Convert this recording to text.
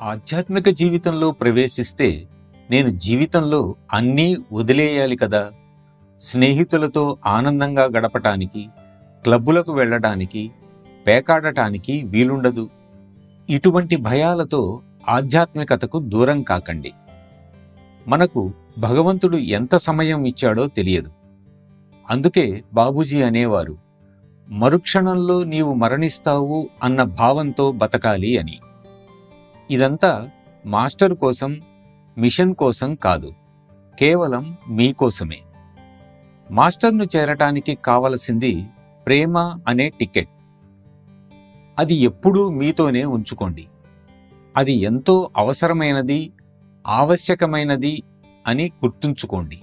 ఆధ్యాత్మిక జీవితంలో ప్రవేశిస్తే నేను జీవితంలో అన్నీ వదిలేయాలి కదా, స్నేహితులతో ఆనందంగా గడపటానికి, క్లబ్బులకు వెళ్ళడానికి, పేకాడటానికి వీలుండదు. ఇటువంటి భయాలతో ఆధ్యాత్మికతకు దూరం కాకండి. మనకు భగవంతుడు ఎంత సమయం ఇచ్చాడో తెలియదు. అందుకే బాబూజీ అనేవారు, మరుక్షణంలో నీవు మరణిస్తావు అన్న భావంతో బతకాలి అని. ఇదంతా మాస్టర్ కోసం, మిషన్ కోసం కాదు, కేవలం మీకోసమే. మాస్టర్ను చేరటానికి కావలసింది ప్రేమ అనే టికెట్. అది ఎప్పుడూ మీతోనే ఉంచుకోండి. అది ఎంతో అవసరమైనది, ఆవశ్యకమైనది అని గుర్తుంచుకోండి.